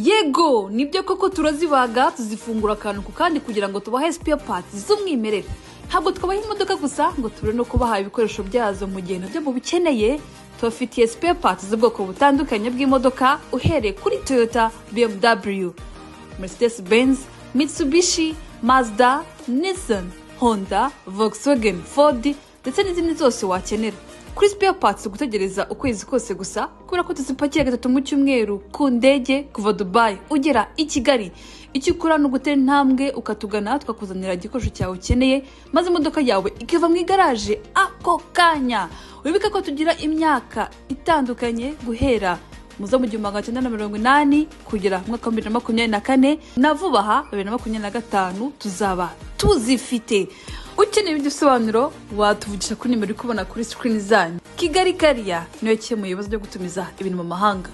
Yego nibyo koko turazibaga tuzifungura akantu ku kandi kugira ngo tubahe spare parts z'umwimerere. Ntabwo twabaha imodoka gusa ngo tubure no kubaha ibikoresho byazo mu gihe nabyo mubikeneye. Tubafitiye spare parts z'ubwoko butandukanye bw'imodoka uhereye kuri Toyota, BMW, Mercedes Benz, Mitsubishi, Mazda, Nissan, Honda, Volkswagen, Ford ndetse n'izindi zose wakenera. Kuri spare parts gutegereza ukwezi kose gusa kubera ko tuzipakira gatatu mu cyumweru ku ndege kuva Dubai ugera i Kigali. Icyo ukora ni ugutera intambwe ukatugana tukakuzanira igikoresho cyawe ukeneye maze imodoka yawe ikava mu igaraje ako kanya. Wibuke ko tugira imyaka itandukanye guhera muza mu 1980 kugera mu 2024 na vuba aha 2025 tuzaba tuzifite. Ukeneye ibisobanuro watuvugisha kuri nimero uri kubona kuri screen zanyu. Kigali Kariya niyo cyemuye ibibazo byo gutumiza ibintu mu mahanga.